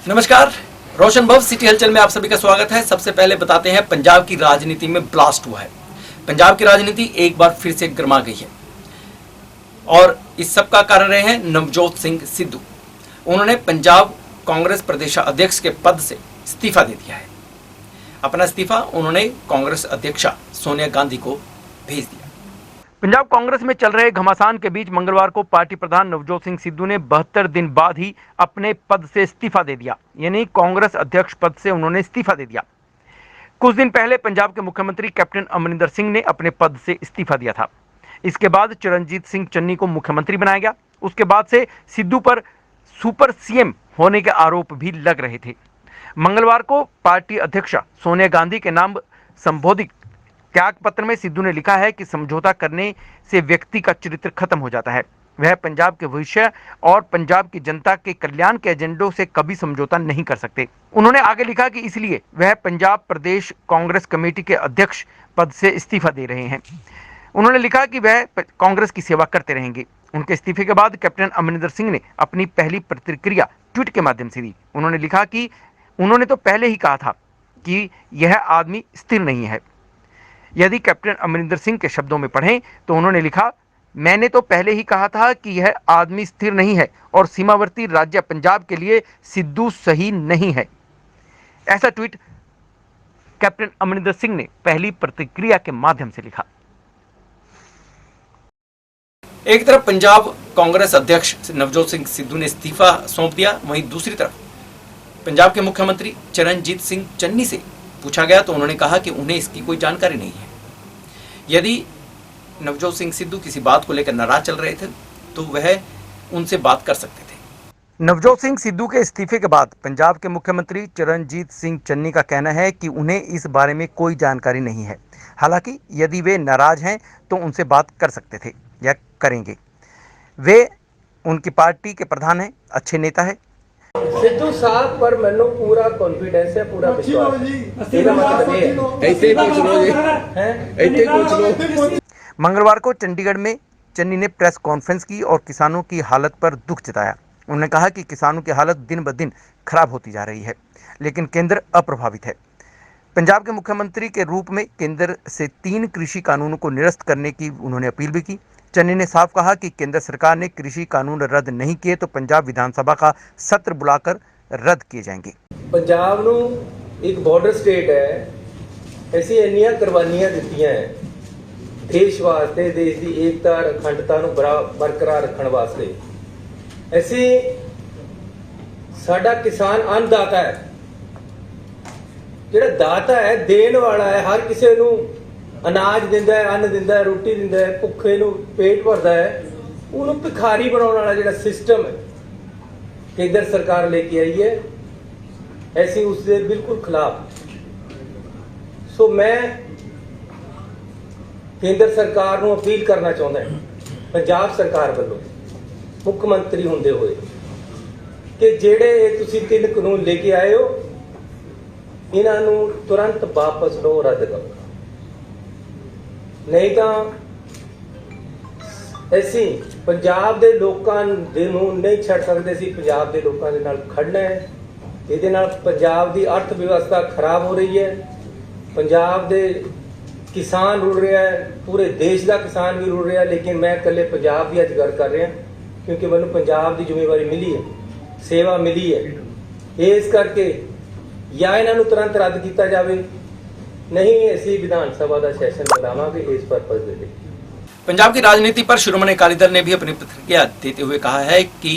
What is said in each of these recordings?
नमस्कार, रोशन भव सिटी हलचल में आप सभी का स्वागत है। सबसे पहले बताते हैं पंजाब की राजनीति में ब्लास्ट हुआ है। पंजाब की राजनीति एक बार फिर से गरमा गई है और इस सब का कारण रहे हैं नवजोत सिंह सिद्धू। उन्होंने पंजाब कांग्रेस प्रदेशाध्यक्ष के पद से इस्तीफा दे दिया है। अपना इस्तीफा उन्होंने कांग्रेस अध्यक्षा सोनिया गांधी को भेज दिया। पंजाब कांग्रेस में चल रहे घमासान के बीच मंगलवार को पार्टी प्रधान नवजोत सिंह सिद्धू ने 72 दिन बाद ही अपने पद से इस्तीफा दे दिया, यानी कांग्रेस अध्यक्ष पद से उन्होंने इस्तीफा दे दिया। कुछ दिन पहले पंजाब के मुख्यमंत्री कैप्टन अमरिंदर सिंह ने अपने पद से इस्तीफा दिया था। इसके बाद चरणजीत सिंह चन्नी को मुख्यमंत्री बनाया गया। उसके बाद से सिद्धू पर सुपर सीएम होने के आरोप भी लग रहे थे। मंगलवार को पार्टी अध्यक्षा सोनिया गांधी के नाम संबोधित त्याग पत्र में सिद्धू ने लिखा है कि समझौता करने से व्यक्ति का चरित्र खत्म हो जाता है। वह पंजाब के भविष्य और पंजाब की जनता के कल्याण के एजेंडों से कभी समझौता नहीं कर सकते। उन्होंने आगे लिखा कि इसलिए वह पंजाब प्रदेश कांग्रेस कमेटी के अध्यक्ष पद से इस्तीफा दे रहे हैं। उन्होंने लिखा कि वह कांग्रेस की सेवा करते रहेंगे। उनके इस्तीफे के बाद कैप्टन अमरिंदर सिंह ने अपनी पहली प्रतिक्रिया ट्वीट के माध्यम से दी। उन्होंने लिखा कि उन्होंने तो पहले ही कहा था कि यह आदमी स्थिर नहीं है। यदि कैप्टन अमरिंदर सिंह के शब्दों में पढ़ें तो उन्होंने लिखा, मैंने तो पहले ही कहा था कि यह आदमी स्थिर नहीं है और सीमावर्ती राज्य पंजाब के लिए सिद्धू सही नहीं है। ऐसा ट्वीट कैप्टन अमरिंदर सिंह ने पहली प्रतिक्रिया के माध्यम से लिखा। एक तरफ पंजाब कांग्रेस अध्यक्ष नवजोत सिंह सिद्धू ने इस्तीफा सौंप दिया, वहीं दूसरी तरफ पंजाब के मुख्यमंत्री चरणजीत सिंह चन्नी से पूछा गया तो उन्होंने कहा कि उन्हें इसकी कोई जानकारी नहीं है। यदि नवजोत सिंह सिद्धू किसी बात को लेकर नाराज चल रहे थे तो वह उनसे बात कर सकते थे। नवजोत सिंह सिद्धू के इस्तीफे के बाद पंजाब के मुख्यमंत्री चरणजीत सिंह चन्नी का कहना है कि उन्हें इस बारे में कोई जानकारी नहीं है। हालांकि यदि वे नाराज हैं तो उनसे बात कर सकते थे या करेंगे। वे उनकी पार्टी के प्रधान हैं, अच्छे नेता है। सिद्धू साहब पर मैंने पूरा कॉन्फिडेंस है, पूरा विश्वास है। मंगलवार को चंडीगढ़ में चन्नी ने प्रेस कॉन्फ्रेंस की और किसानों की हालत पर दुख जताया। उन्होंने कहा कि किसानों की हालत दिन ब दिन खराब होती जा रही है, लेकिन केंद्र अप्रभावित है। पंजाब के मुख्यमंत्री के रूप में केंद्र से 3 कृषि कानूनों को निरस्त करने की उन्होंने अपील भी की। चन्नी ने साफ कहा कि केंद्र सरकार ने कृषि कानून रद्द नहीं किए तो पंजाब विधानसभा का सत्र बुलाकर रद्द किए जाएंगे। पंजाब ਨੂੰ एक बॉर्डर स्टेट है, ऐसी ਇੰਨੀਆਂ ਕੁਰਬਾਨੀਆਂ ਦਿੱਤੀਆਂ ਹੈ देश वास्ते, देश की एकता अखंडता ਨੂੰ बरकरार रखने वास्ते। ऐसी साडा किसान अन्नदाता है, ਜਿਹੜਾ दाता है देण वाला है, हर किसी ਨੂੰ अनाज दिंदा है, अन्न दिंदा है, रोटी दिंदा है, भुखे ਨੂੰ पेट भरदा है। ਉਹਨੂੰ ਭਿਖਾਰੀ ਬਣਾਉਣ वाला ਜਿਹੜਾ सिस्टम है केंद्र सरकार लेके आई है, ऐसी उससे बिल्कुल खिलाफ। सो मैं केंद्र सरकार ਨੂੰ अपील करना चाहता है, पंजाब सरकार ਵੱਲੋਂ मुख्य मंत्री ਹੁੰਦੇ ਹੋਏ, कि ਜਿਹੜੇ ਤੁਸੀਂ 3 ਕਾਨੂੰਨ लेके आए हो ਇਹਨਾਂ ਨੂੰ तुरंत वापस लो, रद्द करो। नहीं तो ऐसी पंजाब ਦੇ ਲੋਕਾਂ ਨੂੰ नहीं ਛੱਡ ਸਕਦੇ। ਅਸੀਂ ਪੰਜਾਬ ਦੇ ਲੋਕਾਂ ਦੇ ਨਾਲ ਖੜਨਾ ਹੈ। ਇਹਦੇ ਨਾਲ ਪੰਜਾਬ ਦੀ अर्थ व्यवस्था खराब हो रही है। पंजाब ਦੇ किसान रुल रहा है, पूरे देश का किसान भी रुल रहा है, लेकिन मैं कल्ले पंजाब की अज गल कर रहा क्योंकि मैंने पंजाब की जिम्मेवारी मिली है, सेवा मिली है। इस करके या इन्हों तुरंत रद्द किया जाए, नहीं असी विधानसभा का सैशन बुलावांगे इस पर्पज के लिए। पंजाब की राजनीति पर श्रोमणी अकाली दल ने भी अपनी प्रतिक्रिया देते हुए कहा है कि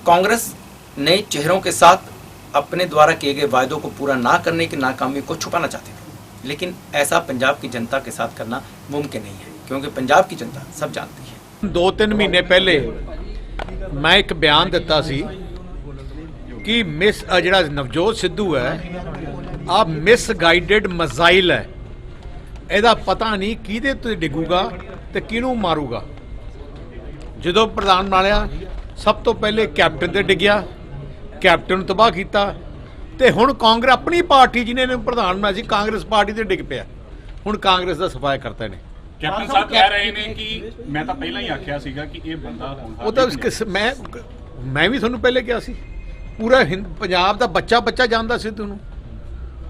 कांग्रेस नए चेहरों के साथ अपने द्वारा किए गए वायदों को पूरा ना करने की नाकामी को छुपाना चाहती थी, लेकिन ऐसा पंजाब की जनता के साथ करना मुमकिन नहीं है, क्योंकि पंजाब की जनता सब जानती है। 2-3 महीने पहले मैं एक बयान दिता सी कि मिस जिहड़ा नवजोत सिद्धू है आ मिसगाइडेड मजाइल है, ਇਹਦਾ पता नहीं किहदे ते डिगूगा ते किहनूं मारूगा। ਜਦੋਂ प्रधान बनाया सब तो पहले कैप्टन ते डिग्या, कैप्टन ਨੂੰ तबाह किया, ਤੇ ਹੁਣ ਕਾਂਗਰਸ ਆਪਣੀ ਪਾਰਟੀ ਜਿਹਨੇ ਇਹਨੂੰ ਪ੍ਰਧਾਨ ਬਣਾਇਆ ਸੀ ਕਾਂਗਰਸ ਪਾਰਟੀ ਤੇ ਡਿੱਗ ਪਿਆ। ਹੁਣ ਕਾਂਗਰਸ ਦਾ ਸਫਾਇਆ ਕਰਤਾ ਨੇ। ਕੈਪਟਨ ਸਾਹਿਬ ਕਹਿ ਰਹੇ ਨੇ ਕਿ ਮੈਂ ਤਾਂ ਪਹਿਲਾਂ ਹੀ ਆਖਿਆ ਸੀਗਾ ਕਿ ਇਹ ਬੰਦਾ ਹੁਣ ਉਹ ਤਾਂ ਮੈਂ ਵੀ ਤੁਹਾਨੂੰ ਪਹਿਲੇ ਕਿਹਾ ਸੀ ਪੂਰਾ ਪੰਜਾਬ ਦਾ ਬੱਚਾ ਜਾਣਦਾ ਸਿੱਧੂ ਨੂੰ।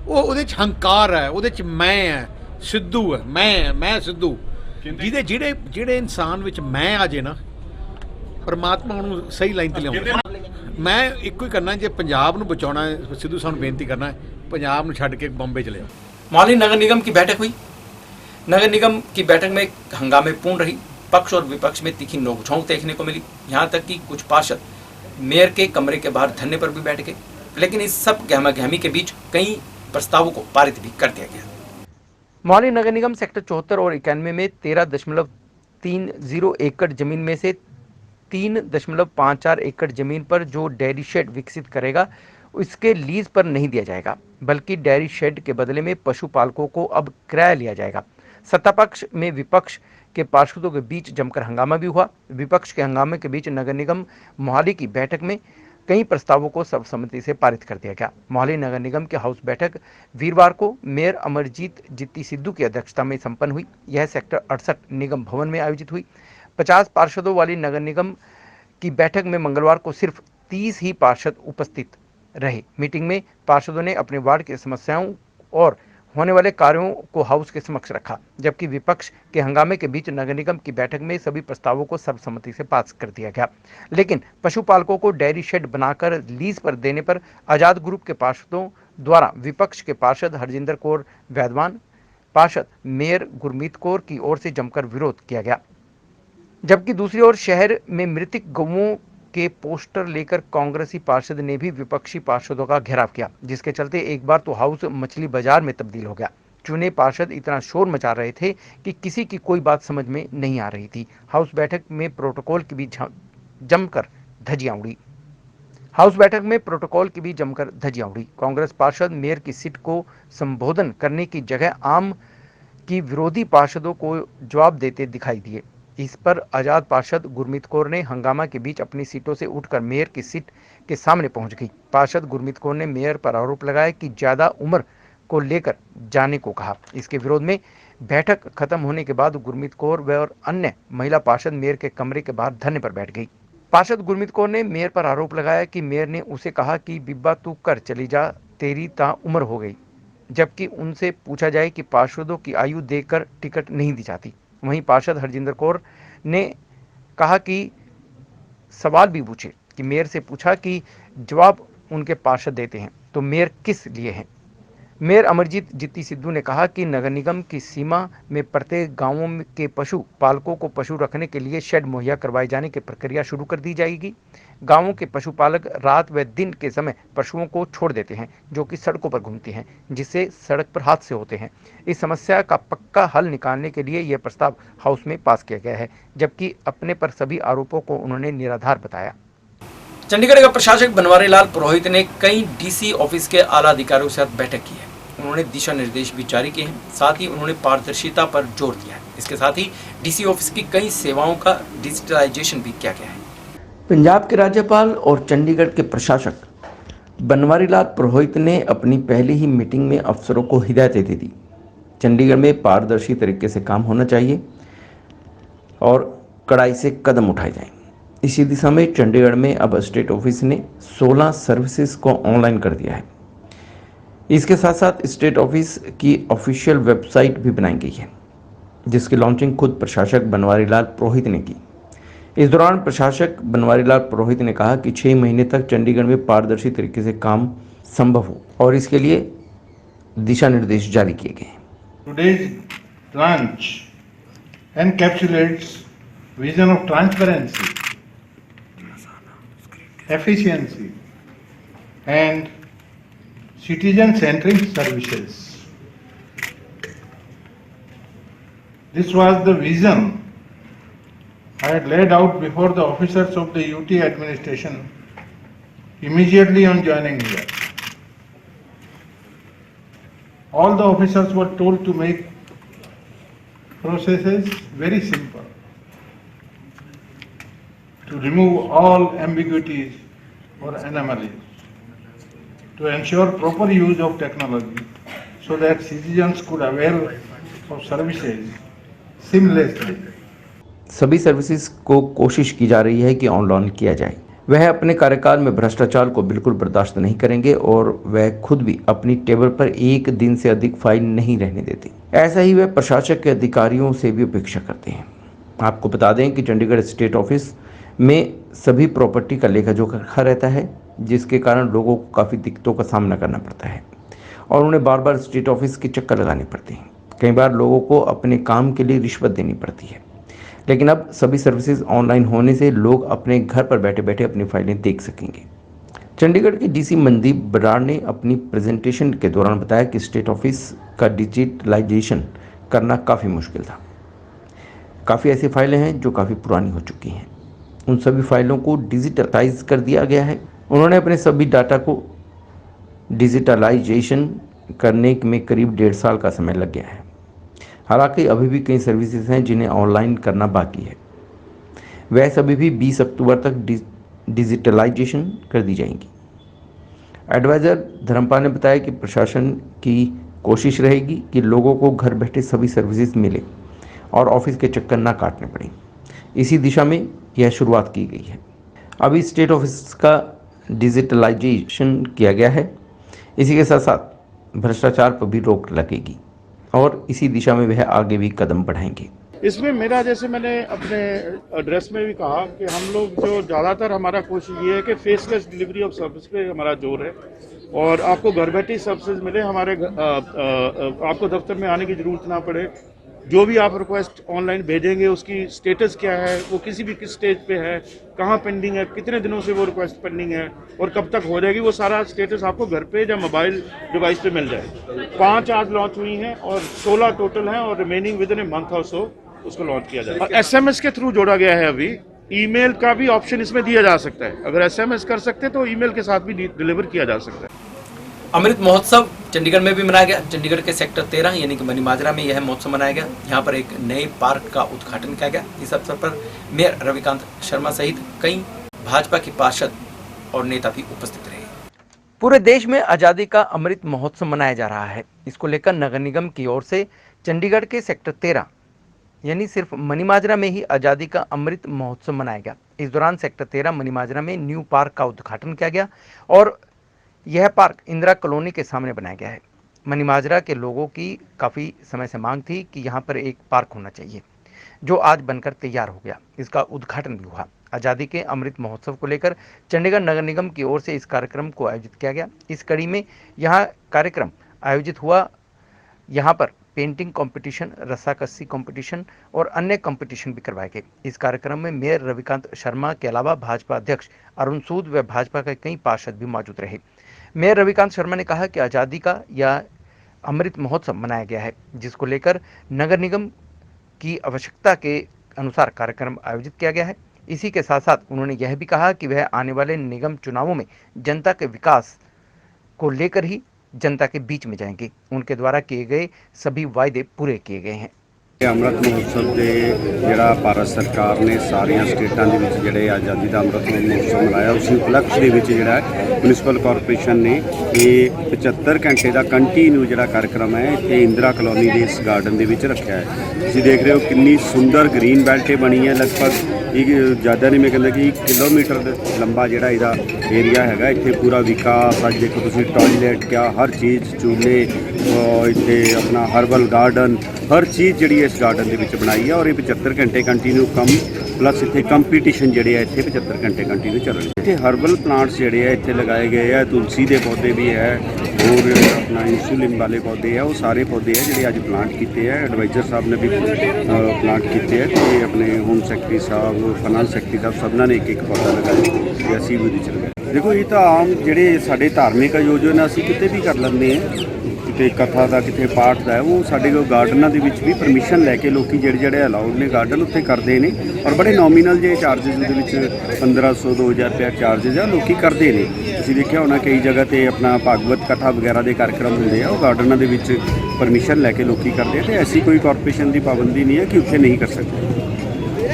ਉਹ ਉਹਦੇ 'ਚ ਹੰਕਾਰ ਹੈ, ਉਹਦੇ 'ਚ ਮੈਂ ਹੈ, ਸਿੱਧੂ ਹੈ, ਮੈਂ ਸਿੱਧੂ। ਜਿਹੜੇ ਇਨਸਾਨ ਵਿੱਚ ਮੈਂ ਆ ਜੇ ਨਾ, ਪਰਮਾਤਮਾ ਉਹਨੂੰ ਸਹੀ ਲਾਈਨ ਤੇ ਲਿਆਉਂਦਾ। ਮੈਂ ਇੱਕੋ ਹੀ ਕਰਨਾ, ਜੇ ਪੰਜਾਬ ਨੂੰ बचाना है, सिद्धू साहब बेनती करना है, पंजाब ਨੂੰ ਛੱਡ ਕੇ बॉम्बे चले जाओ। मोहाली नगर निगम की बैठक हुई। नगर निगम की बैठक में हंगामेपूर्ण रही। पक्ष और विपक्ष में तीखी नोकझोंक देखने को मिली। यहाँ तक कि कुछ पार्षद मेयर के कमरे के बाहर धरने पर भी बैठ गए। लेकिन इस सब गहमा-गहमी के बीच कई प्रस्तावों को पारित भी कर दिया गया। मोहाली नगर निगम सेक्टर 74 और 91 में 13.30 एकड़ जमीन में से 3.54 एकड़ जमीन पर जो डेयरी शेड विकसित करेगा उसके लीज पर नहीं दिया जाएगा, बल्कि डेयरी शेड के बदले में पशुपालकों को अब किराया लिया जाएगा। सत्ता पक्ष में विपक्ष के पार्षदों के बीच जमकर हंगामा भी हुआ। विपक्ष के हंगामे के बीच नगर निगम मोहाली की बैठक में कई प्रस्तावों को सर्वसम्मति से पारित कर दिया गया। मोहाली नगर निगम की हाउस बैठक वीरवार को मेयर अमरजीत जित्ती सिद्धू की अध्यक्षता में संपन्न हुई। यह सेक्टर 68 निगम भवन में आयोजित हुई। 50 पार्षदों वाली नगर निगम की बैठक में मंगलवार को सिर्फ 30 ही पार्षद उपस्थित रहे। मीटिंग में पार्षदों ने अपने वार्ड की समस्याओं और होने वाले कार्यों को हाउस के समक्ष रखा, जबकि विपक्ष के हंगामे के बीच नगर निगम की बैठक में सभी प्रस्तावों को सर्वसम्मति से पास कर दिया गया। लेकिन पशुपालकों को डेयरी शेड बनाकर लीज पर देने पर आजाद ग्रुप के पार्षदों द्वारा विपक्ष के पार्षद हरजिंदर कौर वैद्वान, पार्षद मेयर गुरमीत कौर की ओर से जमकर विरोध किया गया। जबकि दूसरी ओर शहर में मृतक गौओं के पोस्टर लेकर कांग्रेसी पार्षद ने भी विपक्षी पार्षदों का घेराव किया, जिसके चलते एक बार तो हाउस मछली बाजार में तब्दील हो गया। चुने पार्षद इतना शोर मचा रहे थे कि किसी की कोई बात समझ में नहीं आ रही थी। हाउस बैठक में प्रोटोकॉल की भी जमकर धज्जियां उड़ी। कांग्रेस पार्षद मेयर की सीट को संबोधन करने की जगह आम की विरोधी पार्षदों को जवाब देते दिखाई दिए। इस पर आजाद पार्षद गुरमीत कौर ने हंगामा के बीच अपनी सीटों से उठकर मेयर की सीट के सामने पहुंच गई। पार्षद गुरमीत कौर ने मेयर पर आरोप लगाया कि ज्यादा उम्र को लेकर जाने को कहा। इसके विरोध में बैठक खत्म होने के बाद गुरमीत कौर व और अन्य महिला पार्षद मेयर के कमरे के बाहर धरने पर बैठ गई। पार्षद गुरमीत कौर ने मेयर पर आरोप लगाया कि मेयर ने उसे कहा कि बिब्बा तू कर चली जा, तेरी ता उम्र हो गई, जबकि उनसे पूछा जाए कि पार्षदों की आयु देखकर टिकट नहीं दी जाती। वहीं पार्षद हरजिंदर कौर ने कहा कि सवाल भी पूछे कि मेयर से पूछा कि जवाब उनके पार्षद देते हैं तो मेयर किस लिए हैं। मेयर अमरजीत जित्ती सिद्धू ने कहा कि नगर निगम की सीमा में प्रत्येक गांवों के पशु पालकों को पशु रखने के लिए शेड मुहैया करवाए जाने की प्रक्रिया शुरू कर दी जाएगी। गांवों के पशुपालक रात व दिन के समय पशुओं को छोड़ देते हैं, जो कि सड़कों पर घूमते हैं, जिससे सड़क पर हादसे होते हैं। इस समस्या का पक्का हल निकालने के लिए यह प्रस्ताव हाउस में पास किया गया है, जबकि अपने पर सभी आरोपों को उन्होंने निराधार बताया। चंडीगढ़ का प्रशासक बनवारी लाल पुरोहित ने कई डीसी ऑफिस के आला अधिकारियों के साथ बैठक की है। उन्होंने दिशा निर्देश भी जारी किए हैं। साथ ही उन्होंने पारदर्शिता पर जोर दिया है। इसके साथ ही डीसी ऑफिस की कई सेवाओं का डिजिटलाइजेशन भी किया गया है। पंजाब के राज्यपाल और चंडीगढ़ के प्रशासक बनवारी लाल पुरोहित ने अपनी पहली ही मीटिंग में अफसरों को हिदायतें दे दी। चंडीगढ़ में पारदर्शी तरीके से काम होना चाहिए और कड़ाई से कदम उठाए जाएं। इसी दिशा में चंडीगढ़ में अब स्टेट ऑफिस ने 16 सर्विसेज को ऑनलाइन कर दिया है। इसके साथ साथ स्टेट ऑफिस की ऑफिशियल वेबसाइट भी बनाई गई है, जिसकी लॉन्चिंग खुद प्रशासक बनवारी लाल पुरोहित ने की। इस दौरान प्रशासक बनवारी लाल पुरोहित ने कहा कि 6 महीने तक चंडीगढ़ में पारदर्शी तरीके से काम संभव हो और इसके लिए दिशा निर्देश जारी किए गए हैं। Today's launch encapsulates vision of transparency, efficiency and citizen-centric services. This was the vision I had laid out before the officers of the UT administration immediately on joining here. All the officers were told to make processes very simple, to remove all ambiguities or anomalies, to ensure proper use of technology so that citizens could avail of services seamlessly. सभी services को कोशिश की जा रही है कि online किया जाए। वह अपने कार्यकाल में भ्रष्टाचार को बिल्कुल बर्दाश्त नहीं करेंगे और वह खुद भी अपनी टेबल पर एक दिन से अधिक फाइल नहीं रहने देते। ऐसा ही वह प्रशासक के अधिकारियों से भी अपेक्षा करते हैं। आपको बता दें कि चंडीगढ़ स्टेट ऑफिस में सभी प्रॉपर्टी का लेखा जोखा रखा रहता है, जिसके कारण लोगों को काफ़ी दिक्कतों का सामना करना पड़ता है और उन्हें बार बार स्टेट ऑफिस के चक्कर लगाने पड़ते हैं। कई बार लोगों को अपने काम के लिए रिश्वत देनी पड़ती है, लेकिन अब सभी सर्विसेज ऑनलाइन होने से लोग अपने घर पर बैठे बैठे अपनी फाइलें देख सकेंगे। चंडीगढ़ के डीसी मनदीप बराड़ ने अपनी प्रेजेंटेशन के दौरान बताया कि स्टेट ऑफिस का डिजिटलाइजेशन करना काफ़ी मुश्किल था। काफ़ी ऐसी फाइलें हैं जो काफ़ी पुरानी हो चुकी हैं। उन सभी फाइलों को डिजिटलाइज कर दिया गया है। उन्होंने अपने सभी डाटा को डिजिटलाइजेशन करने में करीब 1.5 साल का समय लग गया है। हालांकि अभी भी कई सर्विसेज हैं जिन्हें ऑनलाइन करना बाकी है। वह सभी भी 20 अक्टूबर तक डिजिटलाइजेशन कर दी जाएंगी। एडवाइज़र धर्मपाल ने बताया कि प्रशासन की कोशिश रहेगी कि लोगों को घर बैठे सभी सर्विसेज मिले और ऑफिस के चक्कर ना काटने पड़े। इसी दिशा में यह शुरुआत की गई है। अभी स्टेट ऑफिस का डिजिटलाइजेशन किया गया है। इसी के साथ साथ भ्रष्टाचार पर भी रोक लगेगी और इसी दिशा में वह आगे भी कदम बढ़ाएंगे। इसमें मेरा, जैसे मैंने अपने एड्रेस में भी कहा कि हम लोग जो ज़्यादातर हमारा कोशिश ये है कि फेसलेस डिलीवरी ऑफ सर्विस पे हमारा जोर है और आपको घर बैठे सर्विसेज मिले। आपको दफ्तर में आने की ज़रूरत ना पड़े। जो भी आप रिक्वेस्ट ऑनलाइन भेजेंगे उसकी स्टेटस क्या है, वो किस स्टेज पे है, कहाँ पेंडिंग है, कितने दिनों से वो रिक्वेस्ट पेंडिंग है और कब तक हो जाएगी, वो सारा स्टेटस आपको घर पे या मोबाइल डिवाइस पे मिल जाए। 5 आज लॉन्च हुई हैं और 16 टोटल हैं और remaining with in a month और सो उसको लॉन्च किया जाए। SMS के थ्रू जोड़ा गया है। अभी ईमेल का भी ऑप्शन इसमें दिया जा सकता है। अगर SMS कर सकते तो ईमेल के साथ भी डिलीवर किया जा सकता है। अमृत महोत्सव चंडीगढ़ में भी मनाया गया। चंडीगढ़ के सेक्टर 13 यानी कि मनीमाजरा में यह महोत्सव मनाया गया। यहाँ पर एक नए पार्क का उद्घाटन किया गया। इस अवसर पर मेयर रविकांत शर्मा सहित कई भाजपा के पार्षद और नेता भी उपस्थित रहे। पूरे देश में आज़ादी का अमृत महोत्सव मनाया जा रहा है। इसको लेकर नगर निगम की ओर से चंडीगढ़ के सेक्टर 13 यानी सिर्फ मनीमाजरा में ही आज़ादी का अमृत महोत्सव मनाया गया। इस दौरान सेक्टर 13 मनीमाजरा में न्यू पार्क का उद्घाटन किया गया और यह पार्क इंदिरा कॉलोनी के सामने बनाया गया है। मनीमाजरा के लोगों की काफ़ी समय से मांग थी कि यहाँ पर एक पार्क होना चाहिए, जो आज बनकर तैयार हो गया। इसका उद्घाटन भी हुआ। आज़ादी के अमृत महोत्सव को लेकर चंडीगढ़ नगर निगम की ओर से इस कार्यक्रम को आयोजित किया गया। इस कड़ी में यहाँ कार्यक्रम आयोजित हुआ। यहाँ पर पेंटिंग कंपटीशन, रस्साकस्सी कंपटीशन और अन्य कंपटीशन भी करवाए गए। इस कार्यक्रम में मेयर रविकांत शर्मा के अलावा भाजपा अध्यक्ष अरुण सूद व भाजपा के कई पार्षद भी मौजूद रहे। मेयर रविकांत शर्मा ने कहा कि आज़ादी का यह अमृत महोत्सव मनाया गया है, जिसको लेकर नगर निगम की आवश्यकता के अनुसार कार्यक्रम आयोजित किया गया है। इसी के साथ साथ उन्होंने यह भी कहा कि वह आने वाले निगम चुनावों में जनता के विकास को लेकर ही जनता के बीच में जाएंगे। उनके द्वारा किए गए सभी वायदे पूरे किए गए हैं। अमृत महोत्सव के ਜਿਹੜਾ ਭਾਰਤ ਸਰਕਾਰ ਨੇ ਸਾਰੀਆਂ ਸਟੇਟਾਂ ਦੇ ਵਿੱਚ ਜਿਹੜੇ ਆਜ਼ਾਦੀ ਦਾ ਅੰਮ੍ਰਿਤ ਮਹੋਤਸਵ ਮਨਾਇਆ, ਉਸ ਉਪਲਕਸ਼ ਦੇ ਵਿੱਚ ਜਿਹੜਾ ਮਿਊਨਿਸਪਲ ਕਾਰਪੋਰੇਸ਼ਨ ਨੇ ਇਹ 75 ਘੰਟੇ ਦਾ ਕੰਟੀਨਿਊ ਜਿਹੜਾ कार्यक्रम ਹੈ ਇੱਥੇ ਇੰਦਰਾ ਕਲੋਨੀ ਦੇ ਇਸ ਗਾਰਡਨ ਦੇ ਵਿੱਚ ਰੱਖਿਆ ਹੈ। ਤੁਸੀਂ ਦੇਖ ਰਹੇ ਹੋ ਕਿੰਨੀ ਸੁੰਦਰ ਗ੍ਰੀਨ ਬੈਲਟ ਬਣੀ ਹੈ। ਲਗਭਗ ਇੱਕ ਜ਼ਿਆਦਾ ਨਹੀਂ, ਮੈਂ ਕਹਿੰਦਾ ਕਿ 1 ਕਿਲੋਮੀਟਰ ਲੰਬਾ ਜਿਹੜਾ ਇਹਦਾ ਏਰੀਆ ਹੈਗਾ। ਇੱਥੇ ਪੂਰਾ ਵਿਕਾਸ, ਅੱਜ ਦੇਖੋ ਤੁਸੀਂ ਟਾਇਲਟ ਕਿਆ ਹਰ ਚੀਜ਼, ਝੂਲੇ, ਇੱਥੇ ਆਪਣਾ ਹਰਬਲ ਗਾਰਡਨ, हर चीज़ जी इस गार्डन के बनाई है और ये 75 घंटे कंटीन्यू कम प्लस इतने कंपीटिशन जोड़े इतने 75 घंटे कंटीन्यू चल रहे हैं। इतने हर्बल प्लांट्स जोड़े इतने लगाए गए हैं। तुलसी के पौधे भी है और अपना इंसुलिन वाले पौधे है, वो सारे पौधे हैं जो अज प्लांट किए हैं। एडवाइजर साहब ने भी प्लांट किए हैं तो अपने होम सैकटरी साहब, फाइनेंस सैकटरी साहब सबना ने एक पौधा लगाया। असी भी चल गए। देखो ये तो आम जोड़े साढ़े धार्मिक आयोजन असी कितने भी कर लेंगे हैं, कितने कथा का कितने पाठ का है, वो साढ़े गार्डनों के भी परमिशन लैके लोग जोड़े अलाउड ने गार्डन उत्थे करते हैं और बड़े नॉमीनल जे चार्जिज के 1500-2000 रुपया चार्जिज है लोग करते हैं। तुसीं देखिया होना कई जगह पर अपना भागवत कथा वगैरह के कार्यक्रम होंगे वो गार्डनों के परमिशन लैके लोग करते हैं। तो ऐसी कोई कॉरपोरेशन की पाबंदी नहीं है कि उत्थे नहीं कर सकते।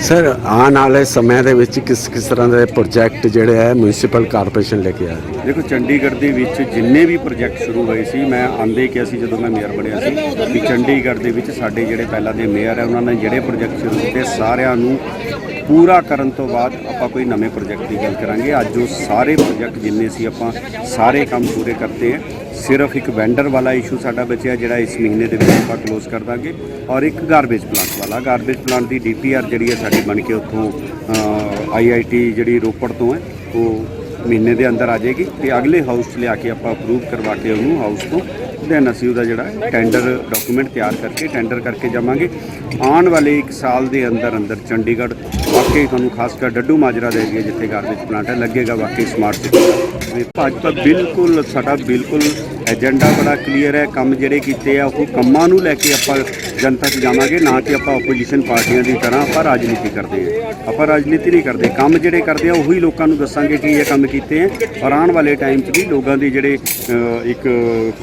सर आने वाले समय ਦੇ ਵਿੱਚ किस तरह के प्रोजेक्ट ਜਿਹੜੇ है म्यूनसिपल कारपोरेशन लेके आ रही है? देखो चंडीगढ़ ਦੇ ਵਿੱਚ ਜਿੰਨੇ ਵੀ ਪ੍ਰੋਜੈਕਟ ਸ਼ੁਰੂ ਹੋਏ ਸੀ, ਮੈਂ ਆਂਦੇ ਕਿਹਾ ਸੀ ਜਦੋਂ ਮੈਂ ਮੇਅਰ ਬਣਿਆ ਸੀ ਵੀ ਚੰਡੀਗੜ੍ਹ ਦੇ ਵਿੱਚ ਸਾਡੇ ਜਿਹੜੇ ਪਹਿਲਾਂ ਦੇ ਮੇਅਰ ਹੈ ਉਹਨਾਂ ਨੇ ਜਿਹੜੇ ਪ੍ਰੋਜੈਕਟ ਸ਼ੁਰੂ ਕੀਤੇ ਸਾਰਿਆਂ ਨੂੰ ਪੂਰਾ ਕਰਨ ਤੋਂ ਬਾਅਦ ਆਪਾਂ ਕੋਈ ਨਵੇਂ ਪ੍ਰੋਜੈਕਟ ਦੀ ਗੱਲ ਕਰਾਂਗੇ। ਅੱਜ ਜੋ ਸਾਰੇ ਪ੍ਰੋਜੈਕਟ ਜਿੰਨੇ ਸੀ ਆਪਾਂ ਸਾਰੇ ਕੰਮ ਪੂਰੇ ਕਰਤੇ ਹੈ। ਸਿਰਫ ਇੱਕ ਵੈਂਡਰ ਵਾਲਾ ਇਸ਼ੂ ਸਾਡਾ ਬਚਿਆ ਜਿਹੜਾ ਇਸ ਮਹੀਨੇ ਦੇ ਵਿੱਚ ਆਪਾਂ ਕਲੋਜ਼ ਕਰ ਦਾਂਗੇ, ਔਰ ਇੱਕ ਗਾਰਬੇਜ ਪਲਾਂਟ ਵਾਲਾ। ਗਾਰਬੇਜ ਪਲਾਂਟ ਦੀ DPR ਜਿਹੜੀ ਹੈ ਸਾਡੀ ਬਣ ਕੇ ਉੱਥੋਂ IIT ਜਿਹੜੀ ਰੋਪੜ ਤੋਂ ਹੈ ਉਹ ਮਹੀਨੇ ਦੇ ਅੰਦਰ ਆ ਜਾਏਗੀ ਤੇ ਅਗਲੇ ਹਾਊਸ 'ਚ ਲਿਆ ਕੇ ਆਪਾਂ ਅਪਰੂਵ ਕਰਵਾ ਕੇ ਉਹਨੂੰ ਹਾਊਸ ਤੋਂ ਦੈਨ ਅਸੀਂ ਉਹਦਾ ਜਿਹੜਾ ਟੈਂਡਰ ਡਾਕੂਮੈਂਟ ਤਿਆਰ ਕਰਕੇ ਟੈਂਡਰ ਕਰਕੇ ਜਾਵਾਂਗੇ। ਆਉਣ ਵਾਲੇ 1 ਸਾਲ ਦੇ ਅੰਦਰ ਚੰਡੀਗੜ੍ਹ ਵਾਕਈ ਤੁਹਾਨੂੰ ਖਾਸ ਕਰ ਡੱਡੂ ਮਾਜਰਾ ਦੇ ਏਰੀਆ ਜਿੱਥੇ ਗਾਰਬੇਜ ਪਲਾਂਟ ਹੈ ਲੱਗੇਗਾ ਵਾਕਈ ਸਮਾਰਟ ਸਿਟੀ। ਭਾਜਪਾ ਬਿਲਕੁਲ ਸਾਡਾ ਬਿਲਕੁਲ ਏਜੰਡਾ ਬੜਾ ਕਲੀਅਰ ਹੈ। ਕੰਮ ਜਿਹੜੇ ਕੀਤੇ ਆ ਉਹ ਕੰਮਾਂ ਨੂੰ ਲੈ ਕੇ ਆਪਾਂ ਜਨਤਾ 'ਚ ਜਾਵਾਂਗੇ, ਨਾ ਕਿ ਆਪਾਂ ਆਪੋਜੀਸ਼ਨ ਪਾਰਟੀਆਂ ਦੀ ਤਰ੍ਹਾਂ ਆਪਾਂ ਰਾਜਨੀਤੀ ਕਰਦੇ ਹਾਂ। ਆਪਾਂ ਰਾਜਨੀਤੀ ਨਹੀਂ ਕਰਦੇ, ਕੰਮ ਜਿਹੜੇ ਕਰਦੇ ਆ ਉਹੀ ਲੋਕਾਂ ਨੂੰ ਦੱਸਾਂਗੇ ਕਿ ਇਹ ਕੰਮ ਕੀਤੇ ਹੈ। ਔਰ ਆਉਣ ਵਾਲੇ ਟਾਈਮ 'ਚ ਵੀ ਲੋਕਾਂ ਦੀ ਜਿਹੜੇ ਇੱਕ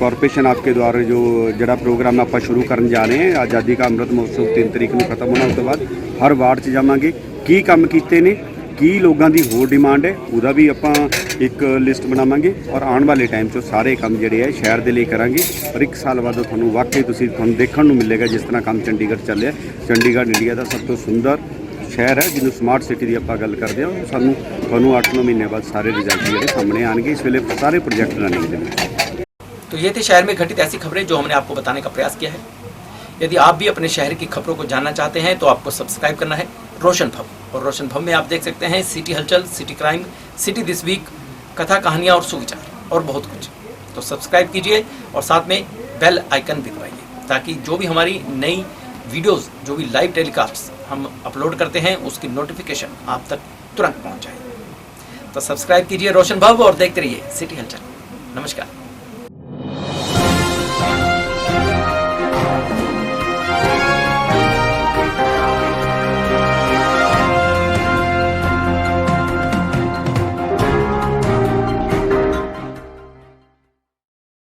ਕਾਰਪੋਰੇਸ਼ਨ आपके द्वारा जो जड़ा प्रोग्राम आप शुरू करने जा रहे हैं, आज़ादी का अमृत महोत्सव 3 तरीक को खत्म होने उसके बाद हर वार्ड 'ਚ जावांगे की काम कीते ने, की लोगों की होर डिमांड है, उसका भी आप एक लिस्ट बनावांगे और आने वाले टाइम 'ਚ सारे काम जोड़े है शहर के लिए करांगे। और 1 साल बाद थानू वाकई तुहानू देखने को मिलेगा जिस तरह काम चंडीगढ़ चलिया। चंडीगढ़ इंडिया का सब तो सुंदर शहर है जिन्होंने स्मार्ट सिटी की आप गल करते हैं। सानू थानू 8-9 महीने बाद सारे रिजल्ट जोड़े सामने आएंगे। इस वेले सारे प्रोजेक्ट रनिंग दे। तो ये थी शहर में घटित ऐसी खबरें जो हमने आपको बताने का प्रयास किया है। यदि आप भी अपने शहर की खबरों को जानना चाहते हैं तो आपको सब्सक्राइब करना है रोशन भव। और रोशन भव में आप देख सकते हैं सिटी हलचल, city crime, city this week, कथा कहानियाँ और सुविचार और बहुत कुछ। तो सब्सक्राइब कीजिए और साथ में बेल आइकन भी दबाइए ताकि जो भी हमारी नई वीडियोज़, जो भी लाइव टेलीकास्ट हम अपलोड करते हैं उसकी नोटिफिकेशन आप तक तुरंत पहुँच जाए। तो सब्सक्राइब कीजिए रोशन भव और देखते रहिए सिटी हलचल। नमस्कार।